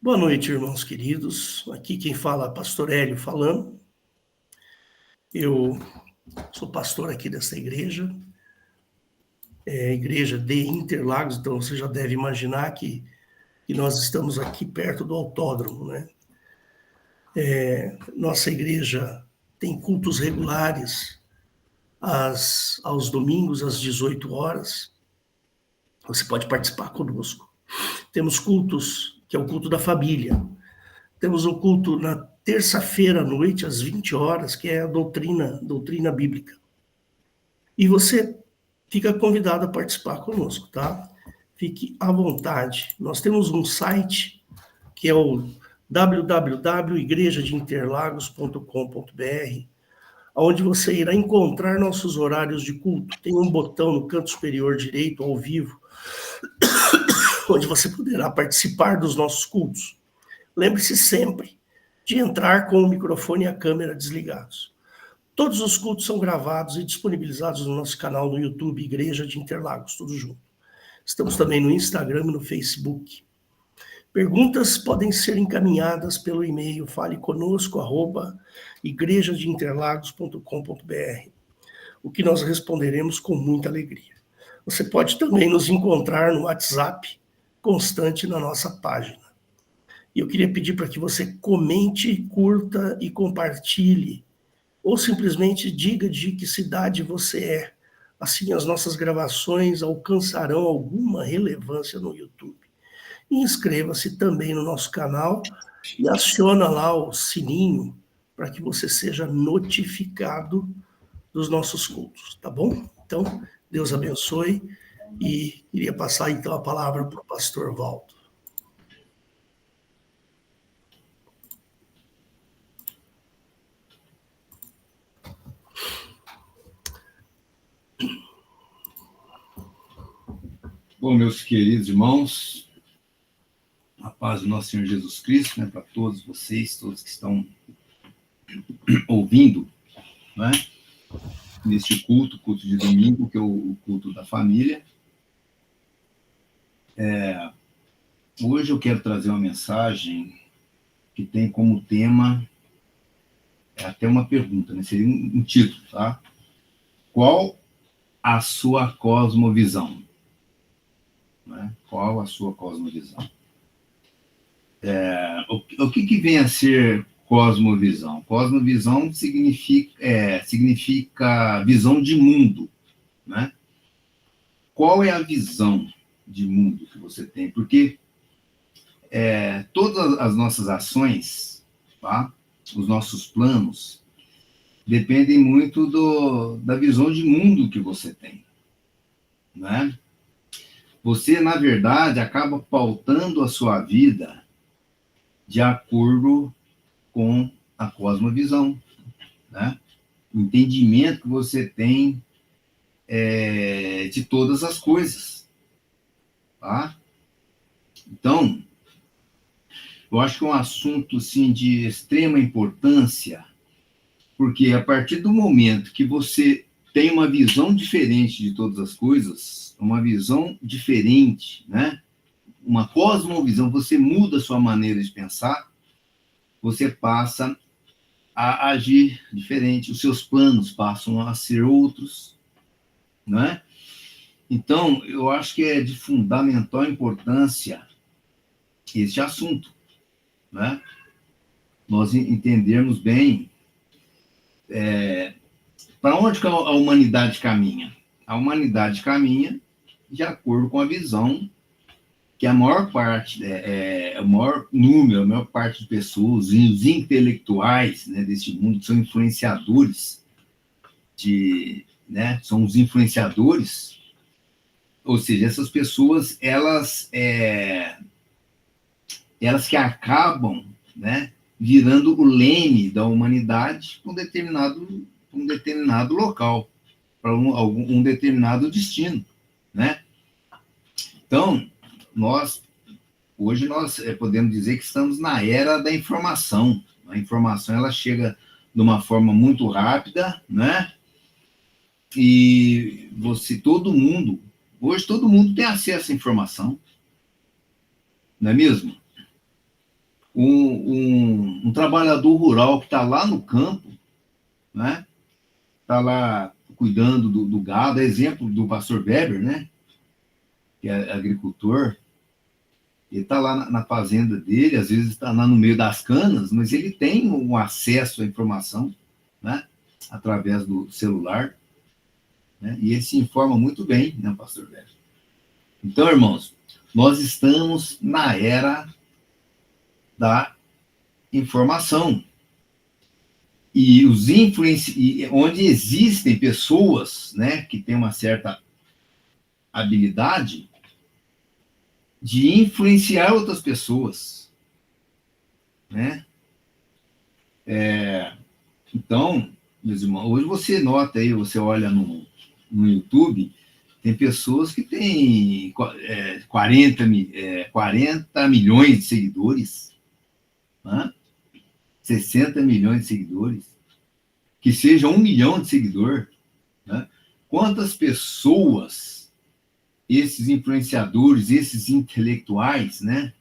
Boa noite, irmãos queridos. Aqui quem fala é Pastor Hélio falando. Eu sou pastor aqui dessa igreja, Igreja de Interlagos, então você já deve imaginar que nós estamos aqui perto do autódromo, né? Nossa igreja tem cultos regulares aos domingos, às 18 horas. Você pode participar conosco. Temos cultos, que é o culto da família. Temos um culto na terça-feira à noite, às 20 horas, que é a doutrina bíblica. E você fica convidado a participar conosco, tá? Fique à vontade. Nós temos um site, que é o www.igrejadeinterlagos.com.br, onde você irá encontrar nossos horários de culto. Tem um botão no canto superior direito, ao vivo, onde você poderá participar dos nossos cultos. Lembre-se sempre de entrar com o microfone e a câmera desligados. Todos os cultos são gravados e disponibilizados no nosso canal no YouTube, Igreja de Interlagos, tudo junto. Estamos também no Instagram e no Facebook. Perguntas podem ser encaminhadas pelo e-mail faleconosco@igrejadeinterlagos.com.br, o que nós responderemos com muita alegria. Você pode também nos encontrar no WhatsApp, constante na nossa página. E eu queria pedir para que você comente, curta e compartilhe, ou simplesmente diga de que cidade você é. Assim as nossas gravações alcançarão alguma relevância no YouTube. E inscreva-se também no nosso canal e aciona lá o sininho para que você seja notificado dos nossos cultos, tá bom? Então, Deus abençoe e queria passar então a palavra para o pastor Valdo. Bom, meus queridos irmãos, a paz do nosso Senhor Jesus Cristo, né, para todos vocês, todos que estão ouvindo, né, neste culto de domingo, que é o culto da família. Hoje eu quero trazer uma mensagem que tem como tema, até uma pergunta, né, seria um título, tá? Qual a sua cosmovisão? Né? Qual a sua cosmovisão? O que vem a ser cosmovisão? Cosmovisão significa visão de mundo, né? Qual é a visão de mundo que você tem? Porque todas as nossas ações, tá? Os nossos planos, dependem muito da visão de mundo que você tem, né? Você, na verdade, acaba pautando a sua vida de acordo com a cosmovisão, né? O entendimento que você tem de todas as coisas, tá? Então, eu acho que é um assunto, assim, de extrema importância, porque a partir do momento que você tem uma visão diferente de todas as coisas, uma visão diferente, né? Uma cosmovisão, você muda a sua maneira de pensar, você passa a agir diferente, os seus planos passam a ser outros, né? Então, eu acho que é de fundamental importância este assunto, né? Nós entendermos bem para onde que a humanidade caminha. A humanidade caminha de acordo com a visão que a maior parte, o maior número, a maior parte de pessoas, os intelectuais, né, deste mundo, são influenciadores, né, são os influenciadores, ou seja, essas pessoas, elas que acabam, né, virando o leme da humanidade para um determinado local, para um determinado destino, né? Então, hoje nós podemos dizer que estamos na era da informação. A informação, ela chega de uma forma muito rápida, né? E hoje todo mundo tem acesso à informação, não é mesmo? um trabalhador rural que está lá no campo, né? Está lá cuidando do gado, exemplo do pastor Weber, né? Que é agricultor. Ele está lá na fazenda dele, às vezes está lá no meio das canas, mas ele tem um acesso à informação, né? Através do celular, né? E ele se informa muito bem, né, pastor Weber? Então, irmãos, nós estamos na era da informação. E onde existem pessoas, né, que têm uma certa habilidade de influenciar outras pessoas, né? Então, meus irmãos, hoje você nota aí, você olha no YouTube, tem pessoas que têm 40 milhões de seguidores, né? 60 milhões de seguidores, que seja 1 milhão de seguidor, né? Quantas pessoas esses influenciadores, esses intelectuais, né?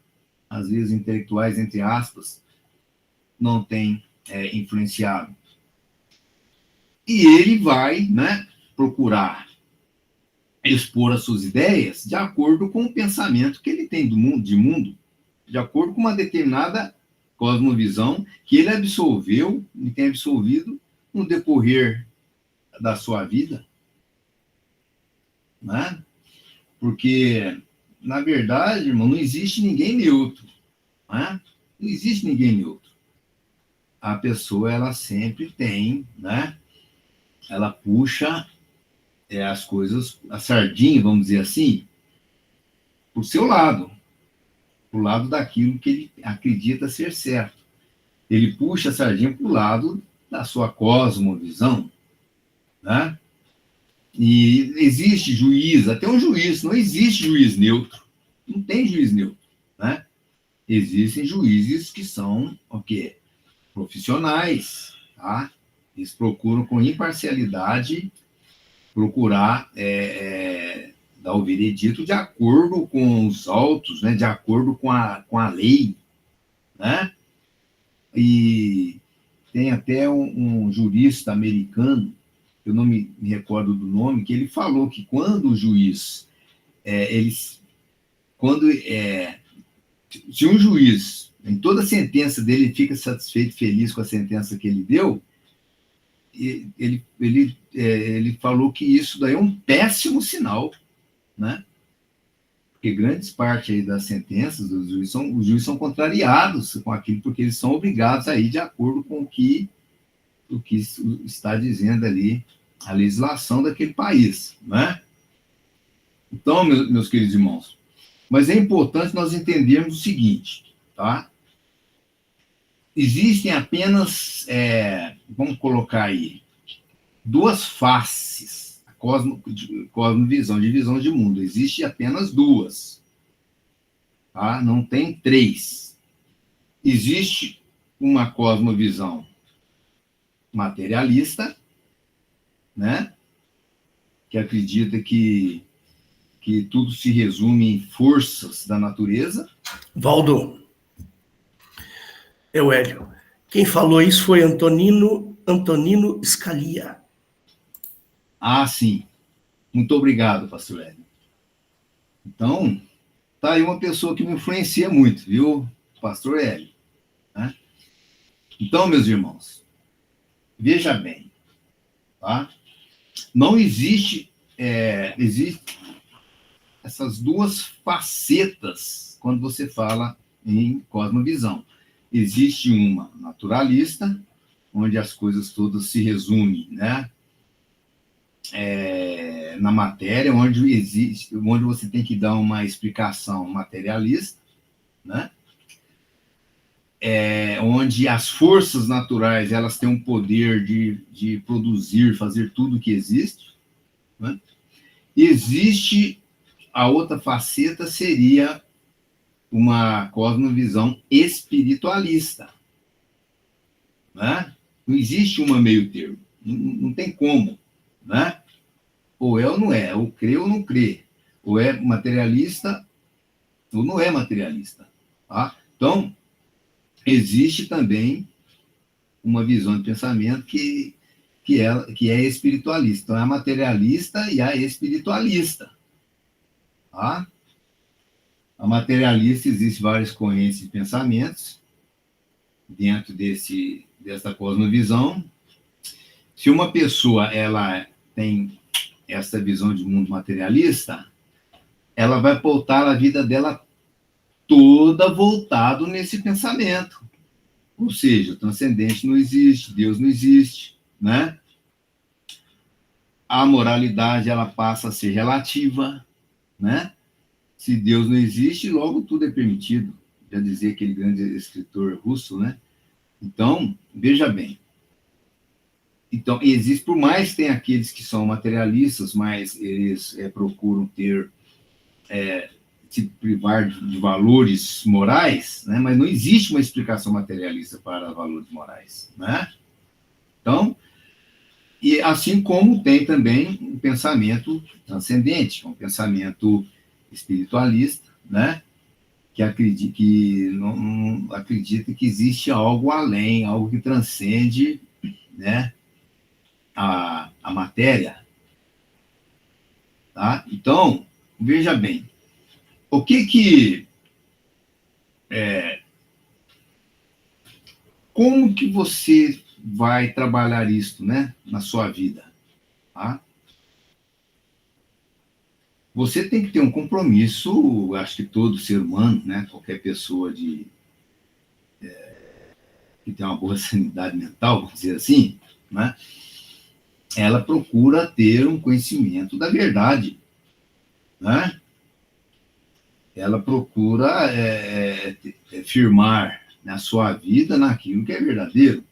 Às vezes intelectuais, entre aspas, não têm influenciado. E ele vai, né, procurar expor as suas ideias de acordo com o pensamento que ele tem de mundo, de acordo com uma determinada cosmovisão que ele absorveu e tem absorvido no decorrer da sua vida, né? Porque, na verdade, irmão, não existe ninguém neutro, né? Não existe ninguém neutro. A pessoa, ela sempre tem, né? Ela puxa as coisas, a sardinha, vamos dizer assim, para o seu lado, para o lado daquilo que ele acredita ser certo. Ele puxa a sardinha para o lado da sua cosmovisão, né? E existe juiz, até um juiz, não existe juiz neutro, não tem juiz neutro, né? Existem juízes que são, o quê? Profissionais, tá? Eles procuram com imparcialidade procurar dar o veredito de acordo com os autos, né? De acordo com a lei, né? E tem até um jurista americano, eu não me recordo do nome, que ele falou que quando o juiz, se um juiz, em toda a sentença dele, fica satisfeito, feliz com a sentença que ele deu, ele falou que isso daí é um péssimo sinal, né? Porque grandes parte aí das sentenças dos juízes os juízes são contrariados com aquilo, porque eles são obrigados a ir de acordo com o que está dizendo ali a legislação daquele país, né? Então, meus queridos irmãos, mas é importante nós entendermos o seguinte, tá? Existem apenas, vamos colocar aí, duas faces, cosmovisão, de visão de mundo. Existe apenas duas, tá? Não tem três. Existe uma cosmovisão materialista, né? Que acredita que tudo se resume em forças da natureza. Valdo, Hélio, quem falou isso foi Antonino Scalia. Ah, sim. Muito obrigado, pastor Hélio. Então, tá aí uma pessoa que me influencia muito, viu, pastor Hélio? Né? Então, meus irmãos, veja bem, tá? Não existe essas duas facetas quando você fala em cosmovisão. Existe uma naturalista, onde as coisas todas se resumem, né? Na matéria, onde você tem que dar uma explicação materialista, né? Onde as forças naturais elas têm um poder de produzir, fazer tudo que existe, né? Existe a outra faceta, seria uma cosmovisão espiritualista, né? Não existe uma meio termo, não tem como, né? Ou é ou não é, ou crê ou não crê, ou é materialista ou não é materialista, tá? Então, existe também uma visão de pensamento que é espiritualista. Então, é a materialista e a espiritualista. Tá? A materialista, existe várias correntes de pensamentos dentro dessa cosmovisão. Se uma pessoa ela tem essa visão de mundo materialista, ela vai pautar a vida dela toda voltado nesse pensamento. Ou seja, o transcendente não existe, Deus não existe, né? A moralidade, ela passa a ser relativa, né? Se Deus não existe, logo tudo é permitido. Já dizia aquele grande escritor russo, né? Então, veja bem. Então, existe, por mais que tenha aqueles que são materialistas, mas eles procuram se privar de valores morais, né? Mas não existe uma explicação materialista para valores morais, né? Então, e assim como tem também um pensamento transcendente, um pensamento espiritualista, né? Que não acredita que existe algo além, algo que transcende, né? A matéria. Tá? Então, veja bem, como que você vai trabalhar isso, né, na sua vida? Tá? Você tem que ter um compromisso, acho que todo ser humano, né, qualquer pessoa que tem uma boa sanidade mental, vamos dizer assim, né, ela procura ter um conhecimento da verdade, né? Ela procura firmar na sua vida naquilo que é verdadeiro.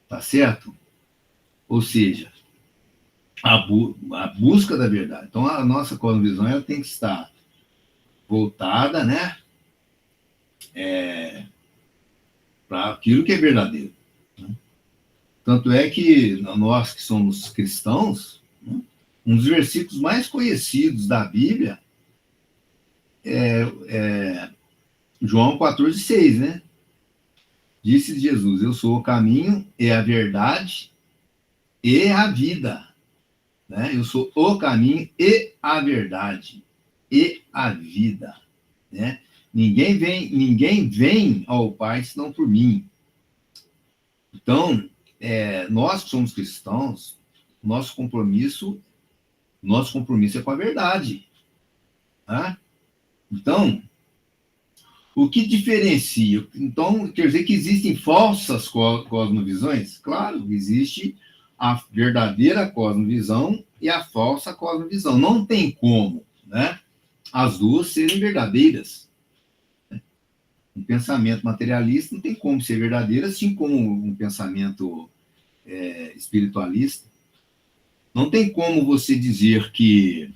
Tá certo? Ou seja, a busca da verdade. Então, a nossa cosmovisão ela tem que estar voltada, né, para aquilo que é verdadeiro. Né? Tanto é que nós que somos cristãos, né, um dos versículos mais conhecidos da Bíblia João 14,6, né? Disse Jesus, eu sou o caminho e a verdade e a vida. Né? Eu sou o caminho e a verdade e a vida. Né? Ninguém vem ao Pai senão por mim. Então, nós que somos cristãos, nosso compromisso é com a verdade. Tá? Então, o que diferencia? Então, quer dizer que existem falsas cosmovisões? Claro, existe a verdadeira cosmovisão e a falsa cosmovisão. Não tem como, né, as duas serem verdadeiras. Um pensamento materialista não tem como ser verdadeiro, assim como um pensamento espiritualista. Não tem como você dizer que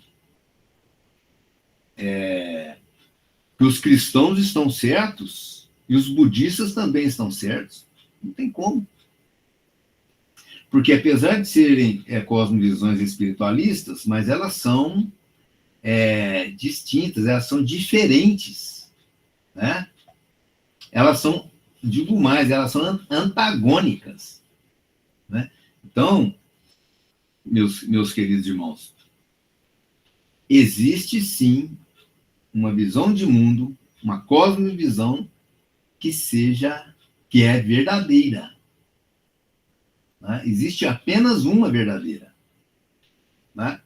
os cristãos estão certos e os budistas também estão certos. Não tem como. Porque apesar de serem cosmovisões espiritualistas, mas elas são distintas, elas são diferentes. Né? Elas são, digo mais, elas são antagônicas. Né? Então, meus queridos irmãos, existe sim uma visão de mundo, uma cosmovisão que é verdadeira. Né? Existe apenas uma verdadeira. Né?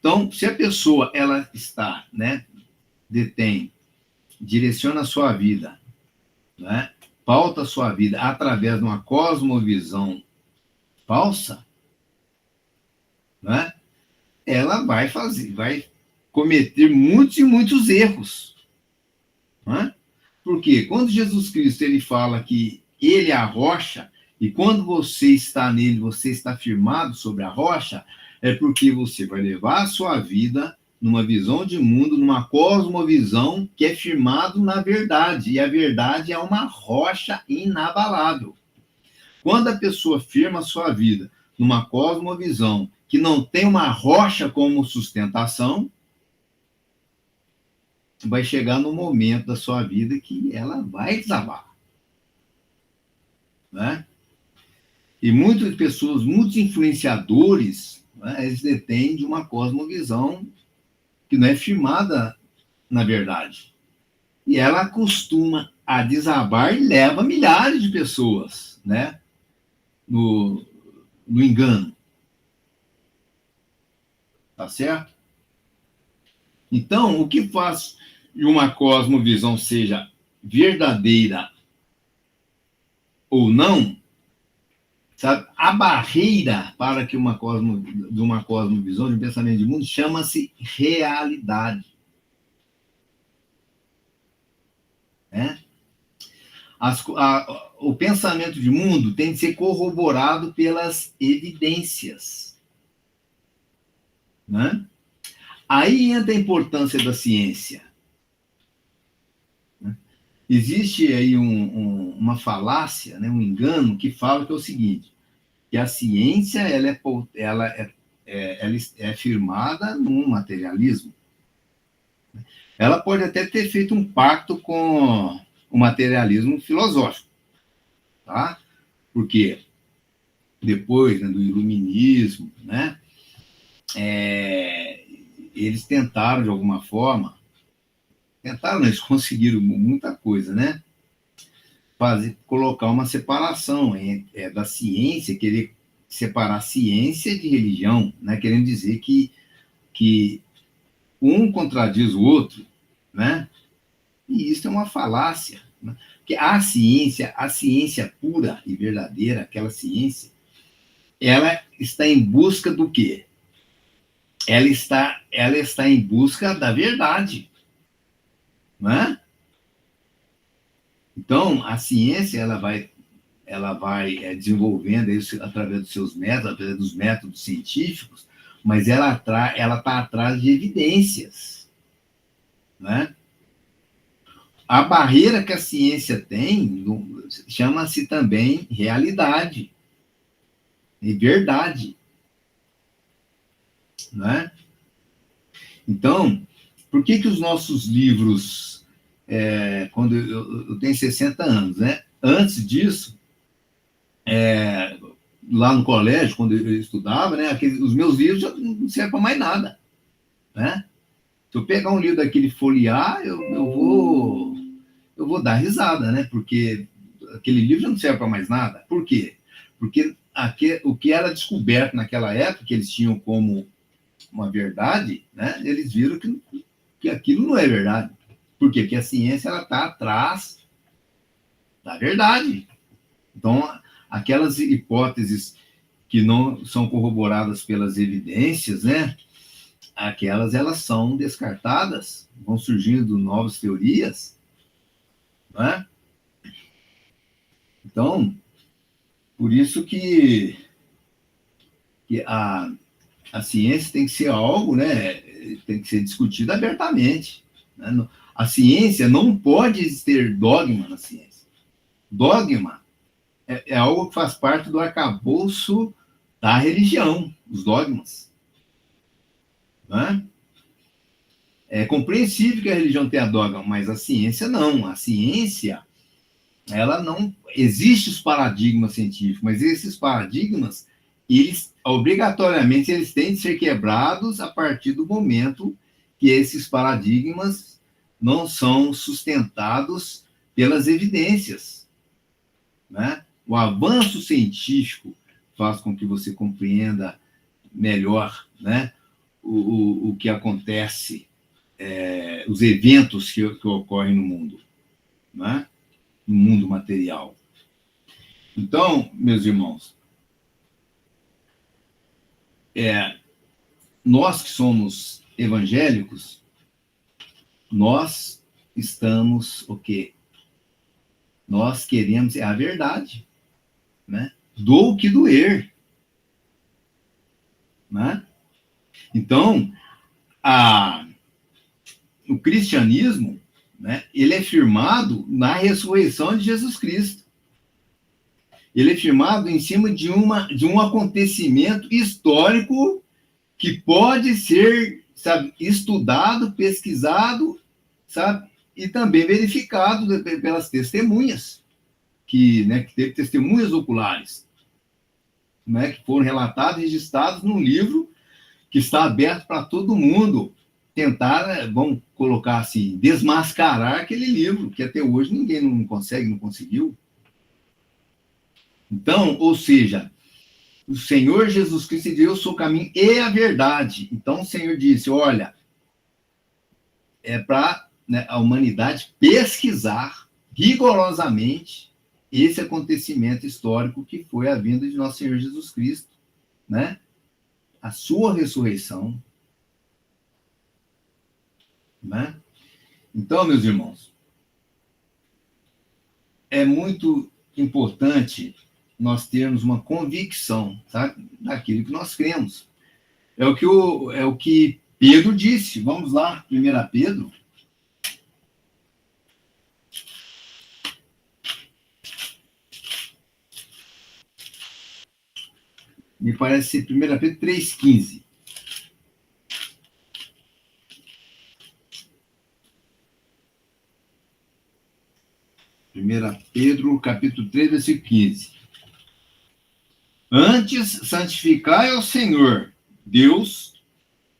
Então, se a pessoa ela está, né, direciona a sua vida, né, pauta a sua vida através de uma cosmovisão falsa, né, ela vai cometer muitos e muitos erros. Né? Porque quando Jesus Cristo ele fala que ele é a rocha, e quando você está nele, você está firmado sobre a rocha, é porque você vai levar a sua vida numa visão de mundo, numa cosmovisão que é firmado na verdade, e a verdade é uma rocha inabalável. Quando a pessoa firma a sua vida numa cosmovisão que não tem uma rocha como sustentação, vai chegar no momento da sua vida que ela vai desabar, né? E muitas pessoas, muitos influenciadores, né, eles detêm de uma cosmovisão que não é firmada na verdade. E ela costuma a desabar e leva milhares de pessoas, né, no engano. Tá certo? Então, o que faz que uma cosmovisão seja verdadeira ou não, sabe? A barreira para que de uma cosmovisão, de um pensamento de mundo, chama-se realidade. Né? O pensamento de mundo tem de ser corroborado pelas evidências. Né? Aí entra a importância da ciência. Né? Existe aí uma falácia, né, um engano, que fala que é o seguinte, que a ciência ela é firmada num materialismo. Ela pode até ter feito um pacto com o materialismo filosófico, tá? Porque depois, né, do iluminismo, né, eles tentaram, de alguma forma, eles conseguiram muita coisa, né? Colocar uma separação da ciência, querer separar ciência de religião, né? Querendo dizer que um contradiz o outro, né? E isso é uma falácia, né? Porque a ciência pura e verdadeira, aquela ciência, ela está em busca do quê? Ela está em busca da verdade, né? Então, a ciência ela vai desenvolvendo isso através dos seus métodos, através dos métodos científicos, mas ela está atrás de evidências, né? A barreira que a ciência tem chama-se também realidade e verdade, né? Então, por que os nossos livros, quando eu tenho 60 anos, né? Antes disso, lá no colégio, quando eu estudava, né? Os meus livros já não servem para mais nada, né? Se eu pegar um livro daquele e folhear, eu vou dar risada, né? Porque aquele livro já não serve para mais nada. Por quê? Porque o que era descoberto naquela época, que eles tinham como uma verdade, né? Eles viram que aquilo não é verdade. Por quê? Porque a ciência está atrás da verdade. Então, aquelas hipóteses que não são corroboradas pelas evidências, né? Elas são descartadas, vão surgindo novas teorias, né? Então, por isso que a ciência tem que ser algo, né? Tem que ser discutida abertamente, né? A ciência não pode ter dogma na ciência. Dogma é algo que faz parte do arcabouço da religião, os dogmas, né? É compreensível que a religião tenha dogma, mas a ciência não. A ciência, ela não... Existem os paradigmas científicos, mas esses paradigmas, eles, obrigatoriamente, eles têm de ser quebrados a partir do momento que esses paradigmas não são sustentados pelas evidências, né? O avanço científico faz com que você compreenda melhor, né, o que acontece, os eventos que ocorrem no mundo, né? No mundo material. Então, meus irmãos, nós que somos evangélicos, nós estamos o quê? Nós queremos a verdade, né? Do que doer, né? Então, o cristianismo, né, ele é firmado na ressurreição de Jesus Cristo. Ele é firmado em cima de um acontecimento histórico que pode ser, sabe, estudado, pesquisado, sabe? E também verificado pelas testemunhas, que teve testemunhas oculares, né, que foram relatadas e registradas num livro que está aberto para todo mundo tentar, vamos colocar assim, desmascarar aquele livro, que até hoje ninguém não conseguiu. Então, ou seja, o Senhor Jesus Cristo diz: eu sou o caminho e a verdade. Então, o Senhor disse: olha, é para a humanidade pesquisar rigorosamente esse acontecimento histórico que foi a vinda de nosso Senhor Jesus Cristo, né? A sua ressurreição, né? Então, meus irmãos, é muito importante nós termos uma convicção, sabe, daquilo que nós cremos. É o que Pedro disse. Vamos lá, 1 Pedro. Me parece ser 1 Pedro 3,15. Pedro, capítulo 3, versículo 15. Antes, santificai ao Senhor, Deus,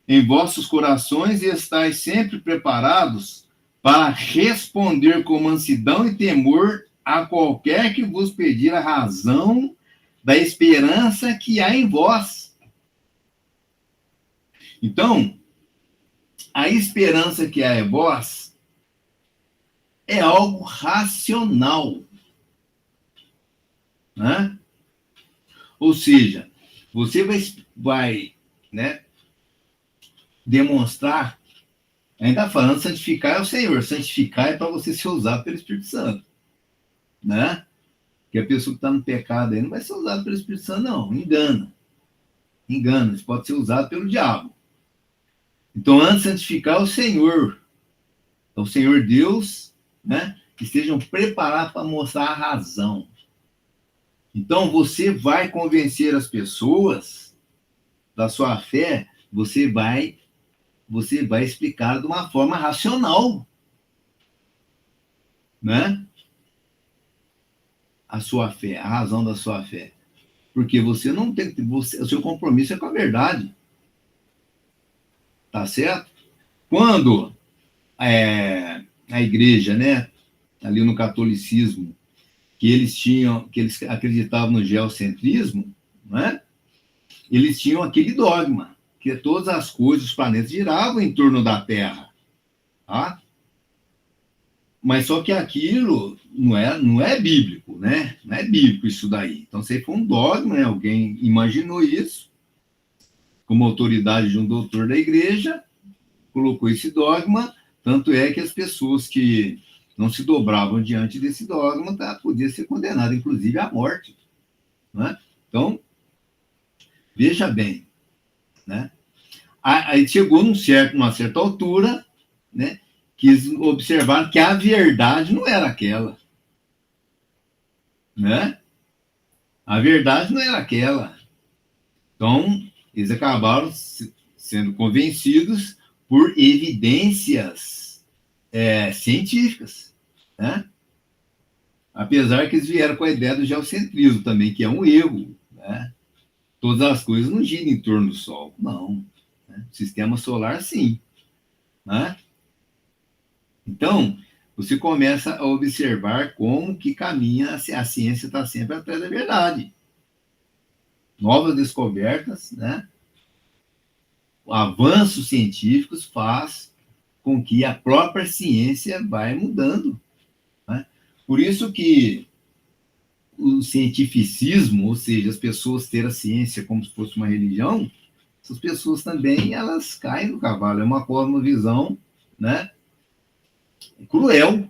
em vossos corações, e estais sempre preparados para responder com mansidão e temor a qualquer que vos pedir a razão da esperança que há em vós. Então, a esperança que há em vós é algo racional, né? Ou seja, você vai demonstrar, ainda falando, santificar é o Senhor, santificar é para você ser usado pelo Espírito Santo, né? Porque a pessoa que está no pecado aí não vai ser usada pelo Espírito Santo, não, engana, isso pode ser usado pelo diabo. Então, antes de santificar o Senhor, o Senhor Deus, né? Que estejam preparados para mostrar a razão. Então, você vai convencer as pessoas da sua fé, você vai explicar de uma forma racional, né? A sua fé, a razão da sua fé. Porque você não tem, o seu compromisso é com a verdade. Tá certo? Quando a igreja, né, ali no catolicismo, que eles acreditavam no geocentrismo, né? Eles tinham aquele dogma, que todas as coisas, os planetas giravam em torno da Terra, tá? Mas só que aquilo não é bíblico, né? Não é bíblico isso daí. Então, isso aí foi um dogma, né? Alguém imaginou isso, como autoridade de um doutor da igreja, colocou esse dogma, tanto é que as pessoas que não se dobravam diante desse dogma podiam ser condenadas, inclusive, à morte, né? Então, veja bem, né? Aí chegou numa certa altura, né? Quis observar que a verdade não era aquela, né? A verdade não era aquela. Então, eles acabaram sendo convencidos por evidências científicas, né? Apesar que eles vieram com a ideia do geocentrismo também, que é um erro, né? Todas as coisas não giram em torno do Sol, não. Né? Sistema solar, sim, né? Então, você começa a observar como que caminha, a ciência está sempre atrás da verdade. Novas descobertas, né? Avanços científicos faz com que a própria ciência vai mudando, né? Por isso que o cientificismo, ou seja, as pessoas terem a ciência como se fosse uma religião, essas pessoas também, elas caem no cavalo. É uma cosmovisão, né, cruel.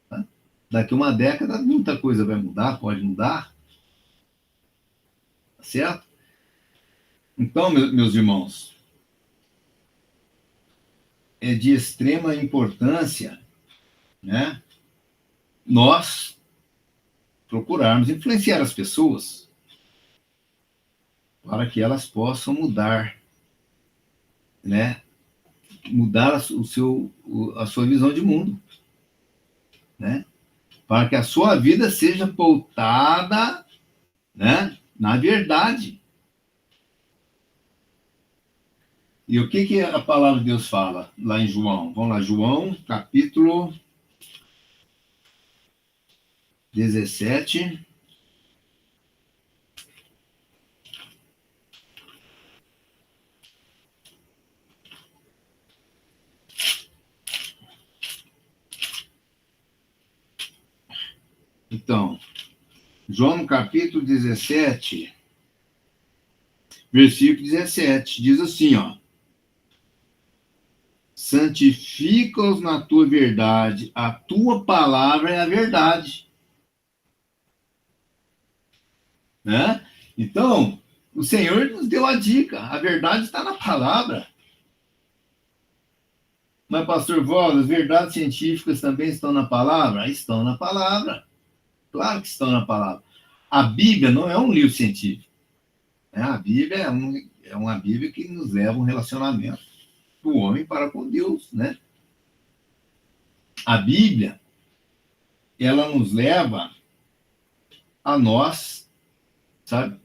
Né? Daqui a uma década, muita coisa vai mudar, pode mudar. Certo? Então, meus irmãos, é de extrema importância, né, nós procurarmos influenciar as pessoas para que elas possam mudar, né, mudar a sua visão de mundo, né? Para que a sua vida seja pautada, né, na verdade. E o que a palavra de Deus fala lá em João? Vamos lá, João, capítulo 17. Então, João, capítulo 17, versículo 17, diz assim, ó: santifica-os na tua verdade, a tua palavra é a verdade. Né? Então, o Senhor nos deu a dica, a verdade está na palavra. Mas, pastor Waldo, as verdades científicas também estão na palavra? Estão na palavra. Claro que estão na palavra. A Bíblia não é um livro científico. Né? A Bíblia é uma Bíblia que nos leva a um relacionamento do homem para com Deus, né? A Bíblia, ela nos leva a nós, sabe,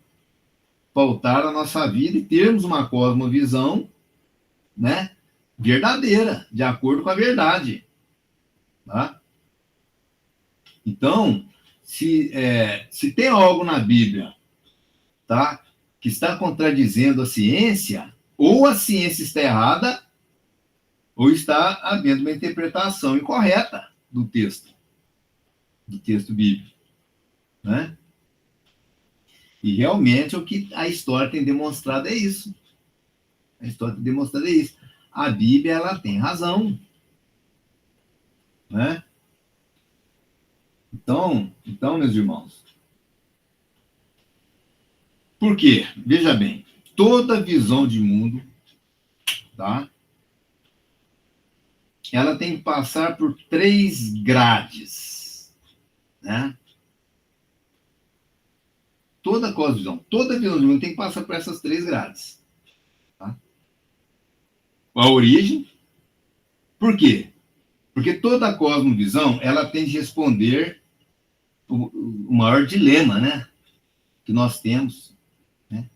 pautar a nossa vida e termos uma cosmovisão, né, verdadeira, de acordo com a verdade, tá? Então, se tem algo na Bíblia, tá, que está contradizendo a ciência, ou a ciência está errada, ou está havendo uma interpretação incorreta do texto bíblico, né? E realmente o que a história tem demonstrado é isso. A história tem demonstrado é isso. A Bíblia, ela tem razão, né? Então, meus irmãos, por quê? Veja bem, toda visão de mundo, tá? Ela tem que passar por 3 grades, né? Toda cosmovisão, toda visão de mundo tem que passar por essas 3 grades. Tá? A origem. Por quê? Porque toda cosmovisão, ela tem de responder o maior dilema, né, que nós temos. Né?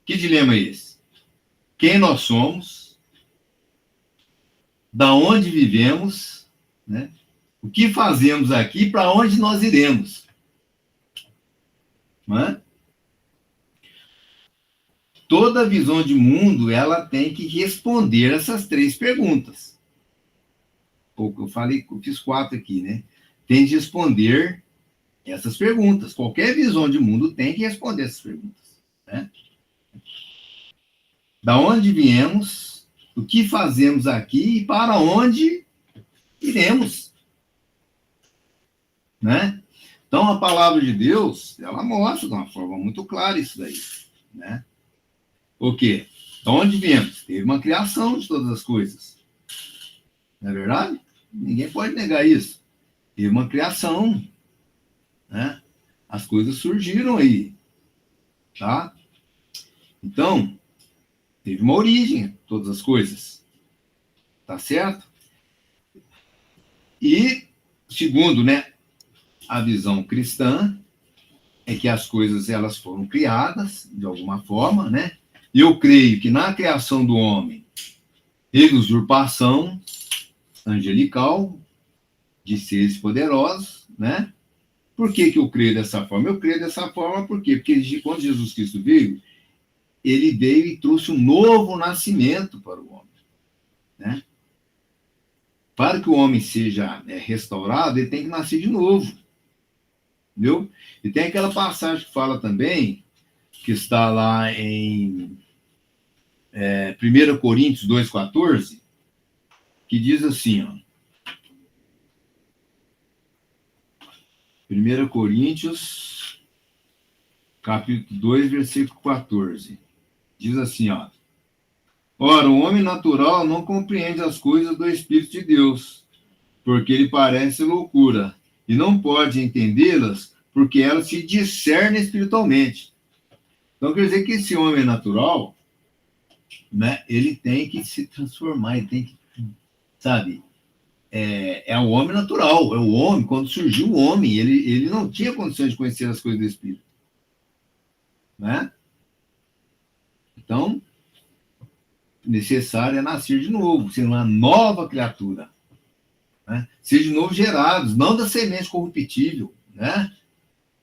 Que dilema é esse? Quem nós somos? Da onde vivemos? Né? O que fazemos aqui? Para onde nós iremos? Né? Toda visão de mundo, ela tem que responder essas 3 perguntas. Eu falei, eu fiz 4 aqui, né? Tem de responder essas perguntas. Qualquer visão de mundo tem que responder essas perguntas. Né? Da onde viemos, o que fazemos aqui e para onde iremos. Né? Então, a palavra de Deus, ela mostra de uma forma muito clara isso daí. Né? O quê? De onde viemos? Teve uma criação de todas as coisas. Não é verdade? Ninguém pode negar isso. Teve uma criação. Né? As coisas surgiram aí. Tá? Então, teve uma origem, todas as coisas. Tá certo? E, segundo, né, a visão cristã, é que as coisas elas foram criadas de alguma forma, né? E eu creio que na criação do homem, teve usurpação angelical de seres poderosos, né? Por que eu creio dessa forma? Eu creio dessa forma por quê? Porque quando Jesus Cristo veio, ele veio e trouxe um novo nascimento para o homem, né? Para que o homem seja restaurado, ele tem que nascer de novo, entendeu? E tem aquela passagem que fala também, que está lá em 1 Coríntios 2,14, que diz assim, ó, 1 Coríntios, capítulo 2, versículo 14, diz assim, ó: ora, o homem natural não compreende as coisas do Espírito de Deus, porque ele parece loucura, e não pode entendê-las, porque elas se discernem espiritualmente. Então, quer dizer que esse homem natural, né, ele tem que se transformar, ele tem que, sabe, é o homem natural, é o homem, quando surgiu o homem, ele não tinha condições de conhecer as coisas do Espírito, né? Então, necessário é nascer de novo, ser uma nova criatura, né? Ser de novo gerados, não da semente corruptível, né?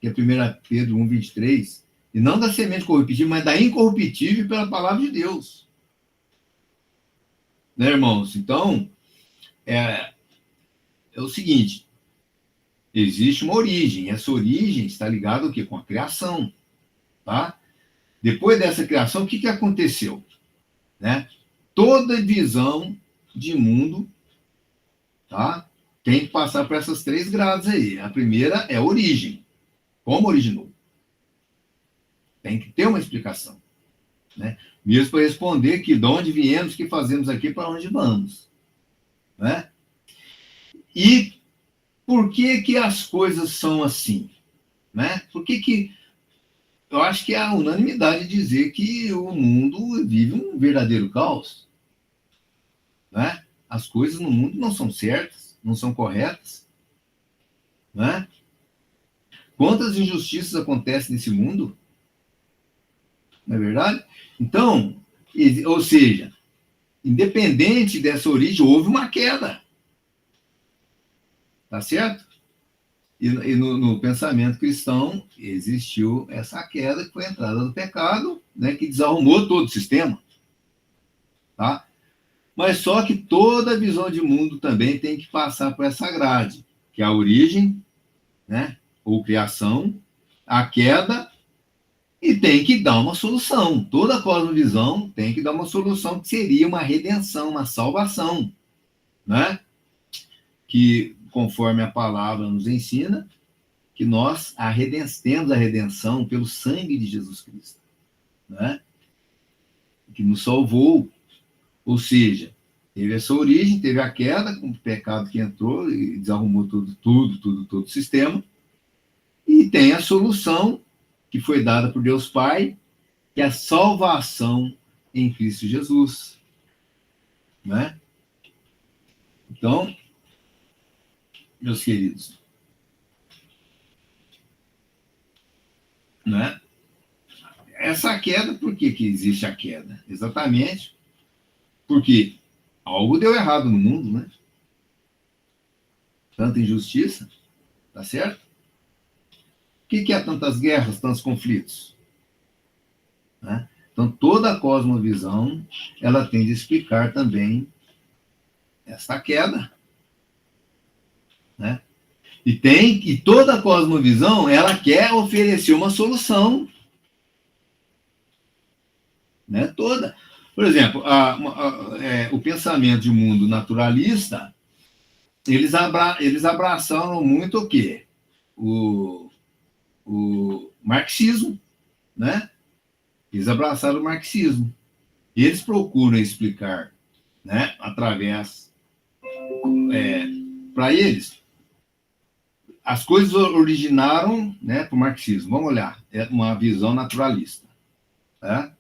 Que é 1 Pedro 1:23, e não da semente corruptível, mas da incorruptível pela palavra de Deus. Né, irmãos? Então, é o seguinte, existe uma origem, essa origem está ligada ao quê? Com a criação, tá? Depois dessa criação, o que aconteceu? Né? Toda visão de mundo, tá? Tem que passar por essas 3 grades aí. A primeira é a origem. Como originou? Tem que ter uma explicação, né? Mesmo para responder que de onde viemos, que fazemos aqui, para onde vamos, né? E por que as coisas são assim, né? Por que eu acho que é a unanimidade dizer que o mundo vive um verdadeiro caos, né? As coisas no mundo não são certas, não são corretas, né? Quantas injustiças acontecem nesse mundo? Não é verdade? Então, ou seja, independente dessa origem, houve uma queda. Tá certo? E no pensamento cristão existiu essa queda, que foi a entrada do pecado, né, que desarrumou todo o sistema. Tá? Mas só que toda visão de mundo também tem que passar por essa grade, que é a origem, né, ou criação, a queda, e tem que dar uma solução. Toda cosmovisão tem que dar uma solução, que seria uma redenção, uma salvação, né? Que, conforme a palavra nos ensina, que nós temos a redenção pelo sangue de Jesus Cristo, né? Que nos salvou. Ou seja, teve essa origem, teve a queda, com o pecado que entrou e desarrumou todo o sistema, e tem a solução que foi dada por Deus Pai, que é a salvação em Cristo Jesus, né? Então, meus queridos, né? Essa queda, por que existe a queda? Exatamente porque algo deu errado no mundo, né? Tanta injustiça, tá certo? O que é tantas guerras, tantos conflitos? Né? Então, toda a cosmovisão, ela tem de explicar também essa queda, né? E toda a cosmovisão, ela quer oferecer uma solução, né? Toda. Por exemplo, o pensamento de mundo naturalista, eles abraçaram muito o quê? O marxismo, né? Eles abraçaram o marxismo. Eles procuram explicar, né, através, para eles, as coisas originaram, né, para o marxismo. Vamos olhar, é uma visão naturalista, tá?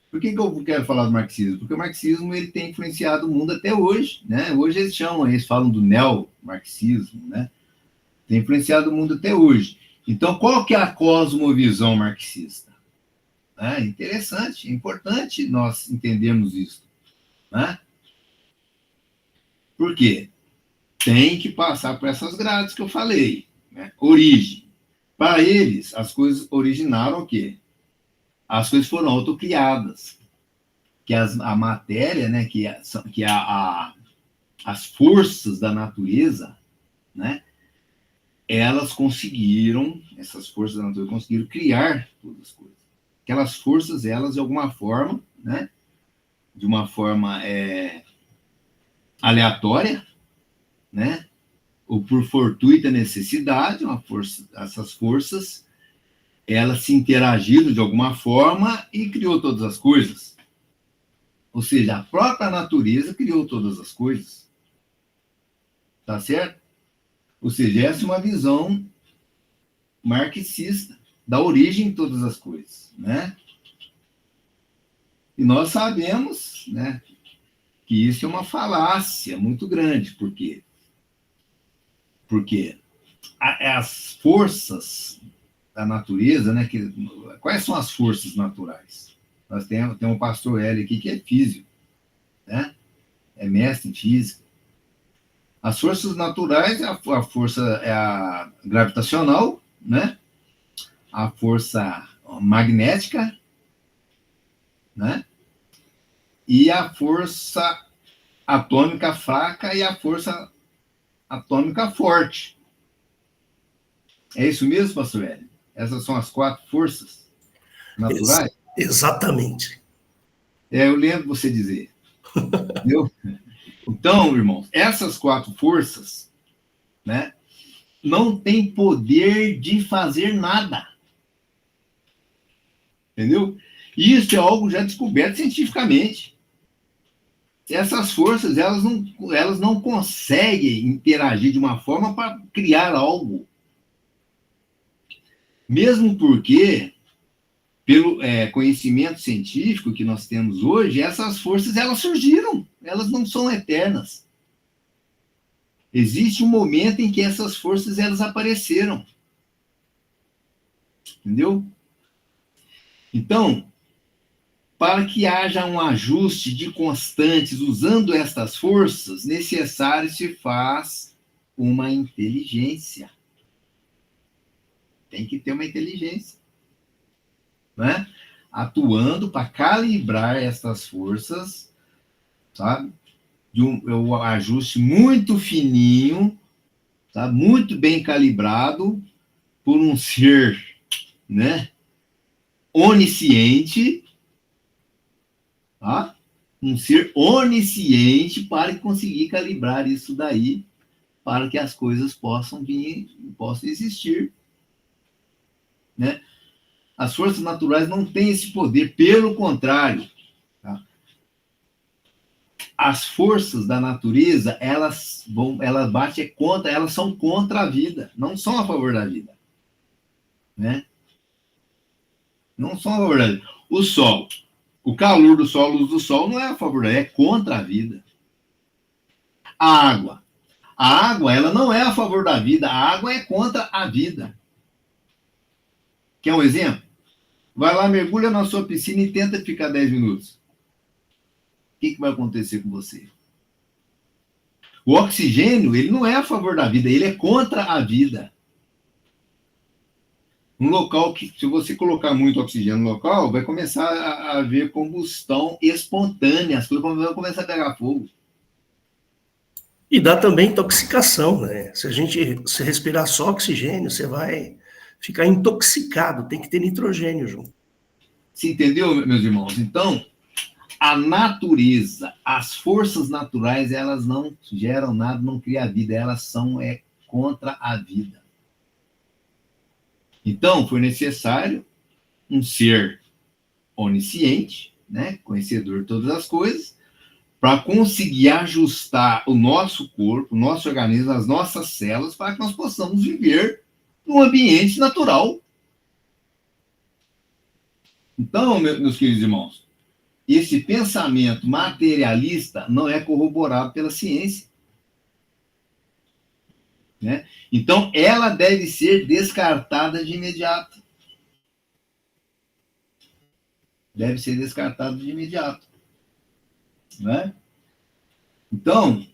Por que eu quero falar do marxismo? Porque o marxismo ele tem influenciado o mundo até hoje, né? Hoje eles falam do neo-marxismo, né? Tem influenciado o mundo até hoje. Então, qual que é a cosmovisão marxista? É interessante, é importante nós entendermos isso, né? Por quê? Tem que passar por essas grades que eu falei, né? Origem. Para eles, as coisas originaram o quê? As coisas foram autocriadas. Que a matéria, né? As forças da natureza, né? Essas forças da natureza conseguiram criar todas as coisas. Aquelas forças, elas, de alguma forma, né? De uma forma aleatória, né? Ou por fortuita necessidade, essas forças, elas se interagiram de alguma forma e criou todas as coisas. Ou seja, a própria natureza criou todas as coisas. Tá certo? Ou seja, essa é uma visão marxista da origem de todas as coisas, né? E nós sabemos, né, que isso é uma falácia muito grande. Por quê? Porque as forças da natureza, né, quais são as forças naturais? Nós temos um pastor Hélio aqui que é físico, né? É mestre em física. As forças naturais, a força é a gravitacional, né? A força magnética, né? E a força atômica fraca e a força atômica forte. É isso mesmo, pastor Hélio? Essas são as 4 forças naturais? Exatamente. Eu lembro você dizer. Entendeu? Então, irmãos, essas 4 forças, né, não têm poder de fazer nada. Entendeu? Isso é algo já descoberto cientificamente. Essas forças, elas não conseguem interagir de uma forma para criar algo. Mesmo porque, pelo conhecimento científico que nós temos hoje, essas forças, elas surgiram. Elas não são eternas. Existe um momento em que essas forças, elas apareceram. Entendeu? Então, para que haja um ajuste de constantes usando estas forças, necessário se faz uma inteligência. Tem que ter uma inteligência, né? Atuando para calibrar estas forças, sabe? De um ajuste muito fininho, tá? Muito bem calibrado por um ser, né? Onisciente, tá? Um ser onisciente para conseguir calibrar isso daí, para que as coisas possam existir, né? As forças naturais não têm esse poder, pelo contrário, tá? As forças da natureza, elas batem contra, elas são contra a vida, não são a favor da vida, né? Não são a favor da vida. O sol, o calor do sol, a luz do sol não é a favor da vida, é contra a vida. A água, ela não é a favor da vida, a água é contra a vida. Quer um exemplo? Vai lá, mergulha na sua piscina e tenta ficar 10 minutos. O que vai acontecer com você? O oxigênio, ele não é a favor da vida, ele é contra a vida. Um local que, se você colocar muito oxigênio no local, vai começar a haver combustão espontânea, as coisas vão começar a pegar fogo. E dá também intoxicação, né? Se respirar só oxigênio, você vai ficar intoxicado, tem que ter nitrogênio junto. Você entendeu, meus irmãos? Então, a natureza, as forças naturais, elas não geram nada, não criam vida, elas são contra a vida. Então, foi necessário um ser onisciente, né, conhecedor de todas as coisas, para conseguir ajustar o nosso corpo, o nosso organismo, as nossas células, para que nós possamos viver num ambiente natural. Então, meus queridos irmãos, esse pensamento materialista não é corroborado pela ciência, né? Então, ela deve ser descartada de imediato. Deve ser descartada de imediato, né? Então,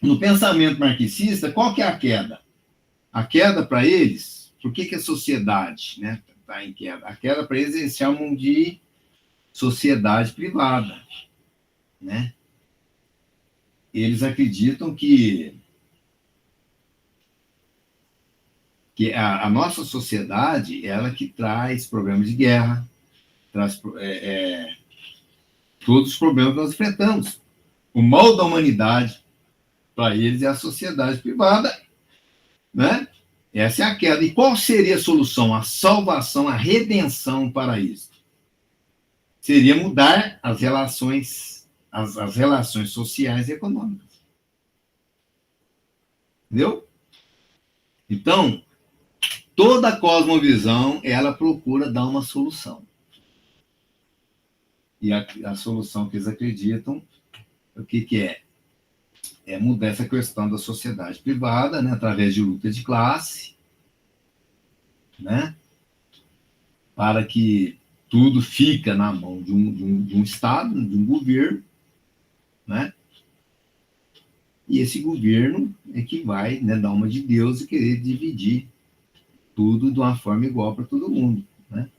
no pensamento marxista, qual que é a queda? A queda para eles, por que a sociedade, né, está em queda? A queda para eles, eles chamam de sociedade privada, né? Eles acreditam que a nossa sociedade, ela que traz problemas de guerra, traz todos os problemas que nós enfrentamos. O mal da humanidade, para eles, é a sociedade privada, né? Essa é a queda. E qual seria a solução? A salvação, a redenção para isso? Seria mudar as relações, as relações sociais e econômicas. Entendeu? Então, toda cosmovisão, ela procura dar uma solução. E a solução que eles acreditam, o que é? É mudar essa questão da sociedade privada, né, através de luta de classe, né, para que tudo fica na mão de um Estado, de um governo, né, e esse governo é que vai, né, dar uma de Deus e querer dividir tudo de uma forma igual para todo mundo, né?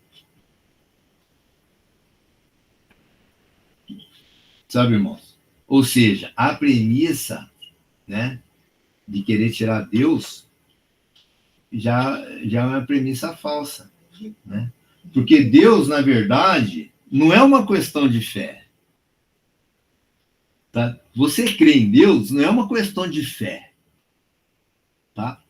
Sabe, irmãos? Ou seja, a premissa, né, de querer tirar Deus já é uma premissa falsa, né? Porque Deus, na verdade, não é uma questão de fé. Tá? Você crê em Deus não é uma questão de fé. Tá?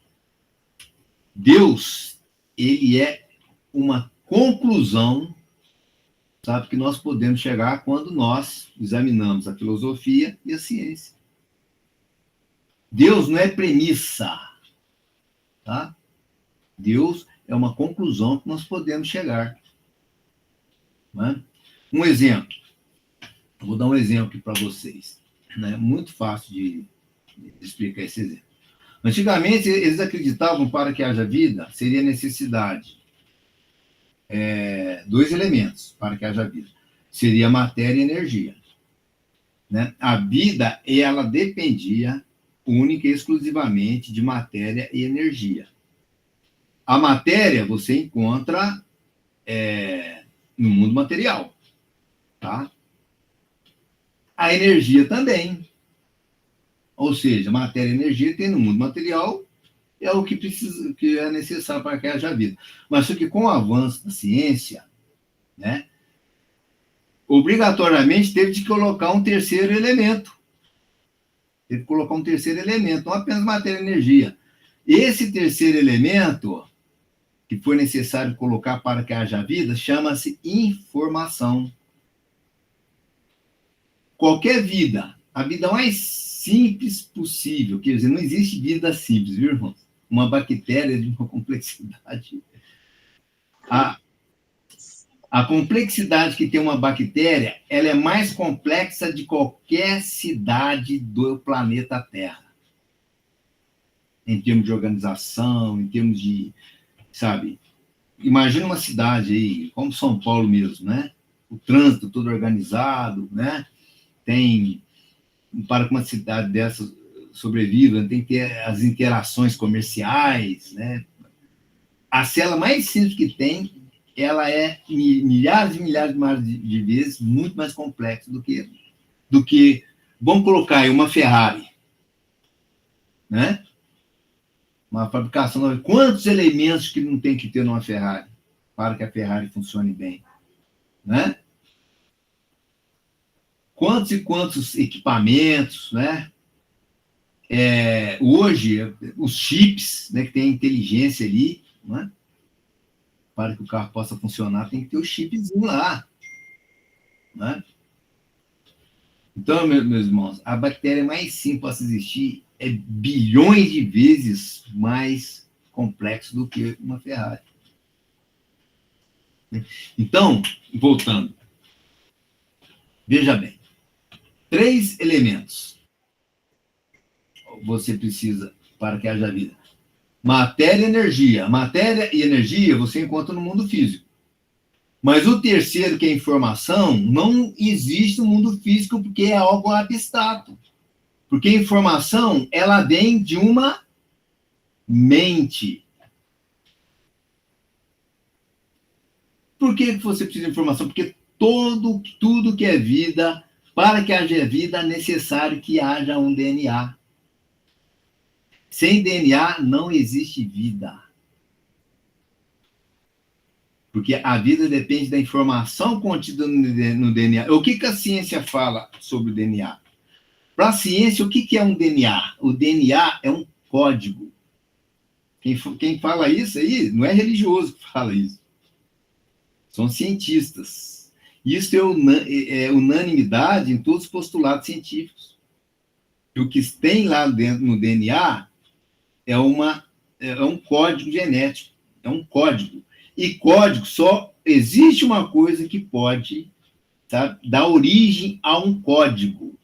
Deus, ele é uma conclusão, sabe, que nós podemos chegar quando nós examinamos a filosofia e a ciência. Deus não é premissa. Tá? Deus é uma conclusão que nós podemos chegar. Né? Um exemplo. Vou dar um exemplo aqui para vocês. Né? Muito fácil de explicar esse exemplo. Antigamente, eles acreditavam que para que haja vida, seria necessidade dois elementos para que haja vida. Seria matéria e energia. Né? A vida, ela dependia única e exclusivamente de matéria e energia. A matéria você encontra no mundo material. Tá? A energia também. Ou seja, matéria e energia tem no mundo material, é o que precisa, que é necessário para que haja vida. Mas só que com o avanço da ciência, né, obrigatoriamente teve de colocar um terceiro elemento. Teve que colocar um terceiro elemento, não apenas matéria e energia. Esse terceiro elemento que foi necessário colocar para que haja vida chama-se informação. Qualquer vida, a vida mais simples possível, quer dizer, não existe vida simples, viu, irmãos? Uma bactéria de uma complexidade. A complexidade que tem uma bactéria, ela é mais complexa de qualquer cidade do planeta Terra. Em termos de organização, em termos de, sabe, imagina uma cidade aí, como São Paulo mesmo, né? O trânsito todo organizado, né? Para que uma cidade dessa sobreviva, tem que ter as interações comerciais, né? A célula mais simples que tem, ela é milhares e milhares de vezes muito mais complexa do que vamos colocar aí uma Ferrari, né? Uma fabricação, quantos elementos que não tem que ter numa Ferrari para que a Ferrari funcione bem, né? Quantos e quantos equipamentos, né? Hoje, os chips, né, que tem inteligência ali, né? Para que o carro possa funcionar, tem que ter o chipzinho lá, né? Então, meus irmãos, a bactéria mais simples para existir é bilhões de vezes mais complexo do que uma Ferrari. Então, voltando, veja bem, 3 elementos você precisa para que haja vida. Matéria e energia. Matéria e energia você encontra no mundo físico. Mas o terceiro, que é informação, não existe no mundo físico porque é algo abstrato. Porque a informação, ela vem de uma mente. Por que você precisa de informação? Porque tudo que é vida, para que haja vida, é necessário que haja um DNA. Sem DNA não existe vida. Porque a vida depende da informação contida no DNA. O que a ciência fala sobre o DNA? Para a ciência, o que é um DNA? O DNA é um código. Quem fala isso aí não é religioso que fala isso. São cientistas. Isso é unanimidade em todos os postulados científicos. E o que tem lá dentro no DNA é um código genético. É um código. E código só existe uma coisa que pode sabe? Dá origem a um código.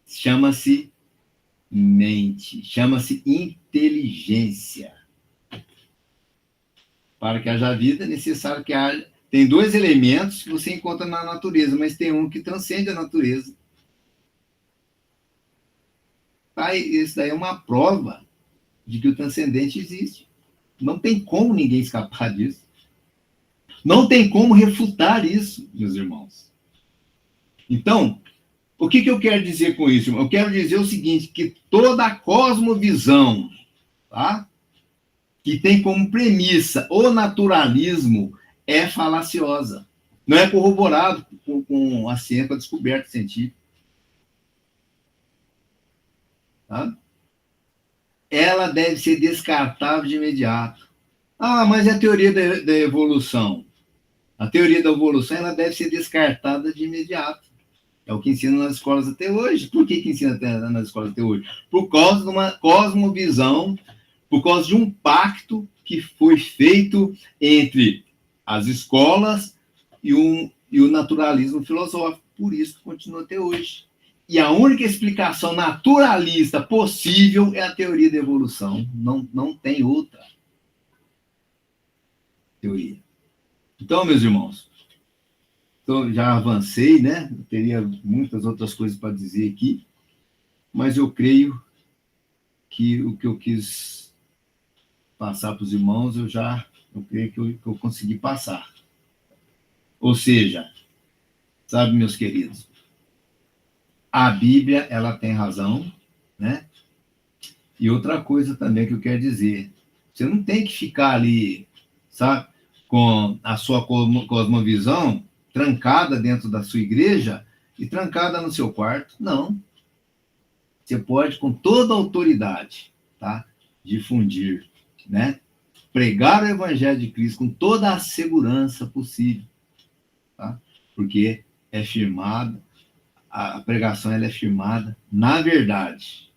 Chama-se mente, chama-se inteligência. Para que haja vida, é necessário que haja... Tem dois elementos que você encontra na natureza, mas tem um que transcende a natureza. Tá? Isso daí é uma prova de que o transcendente existe. Não tem como ninguém escapar disso. Não tem como refutar isso, meus irmãos. Então, o que eu quero dizer com isso, irmão? Eu quero dizer o seguinte, que toda a cosmovisão, tá? Que tem como premissa o naturalismo é falaciosa. Não é corroborado com a ciência, com a descoberta científica. Tá? Ela deve ser descartável de imediato. Ah, mas é a teoria da evolução. A teoria da evolução ela deve ser descartada de imediato. É o que ensina nas escolas até hoje. Por que ensina nas escolas até hoje? Por causa de uma cosmovisão, por causa de um pacto que foi feito entre as escolas e o naturalismo filosófico. Por isso que continua até hoje. E a única explicação naturalista possível é a teoria da evolução. Não tem outra teoria. Então, meus irmãos, já avancei, né? Eu teria muitas outras coisas para dizer aqui, mas eu creio que o que eu quis passar para os irmãos, eu creio que eu consegui passar. Ou seja, sabe, meus queridos, a Bíblia, ela tem razão, né? E outra coisa também que eu quero dizer, você não tem que ficar ali, sabe, com a sua cosmovisão trancada dentro da sua igreja e trancada no seu quarto. Não. Você pode, com toda a autoridade, tá, difundir, né? Pregar o evangelho de Cristo com toda a segurança possível, tá? Porque é firmada, a pregação ela é firmada na verdade,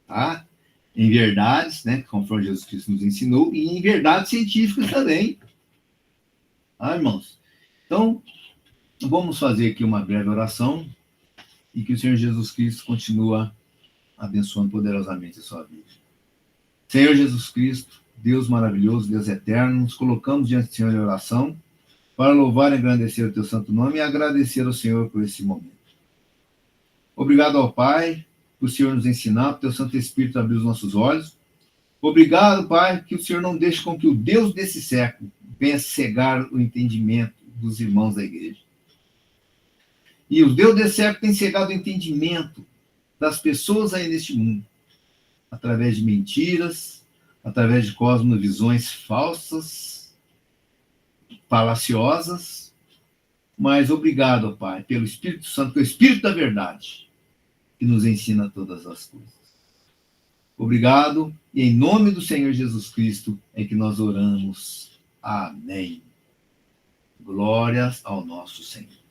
tá? Em verdades, né, conforme Jesus Cristo nos ensinou, e em verdades científicas também. Tá, irmãos? Então, vamos fazer aqui uma breve oração e que o Senhor Jesus Cristo continue abençoando poderosamente a sua vida. Senhor Jesus Cristo, Deus maravilhoso, Deus eterno, nos colocamos diante do Senhor em oração para louvar e engrandecer o teu santo nome e agradecer ao Senhor por esse momento. Obrigado ao Pai, por o Senhor nos ensinar, por o teu Santo Espírito abrir os nossos olhos. Obrigado, Pai, que o Senhor não deixe com que o Deus desse século venha cegar o entendimento dos irmãos da igreja. E o Deus desse século tem cegado o entendimento das pessoas aí neste mundo, através de mentiras, através de cosmovisões falsas, falaciosas. Mas obrigado, Pai, pelo Espírito Santo, que é o Espírito da verdade, que nos ensina todas as coisas. Obrigado, e em nome do Senhor Jesus Cristo é que nós oramos. Amém. Glórias ao nosso Senhor.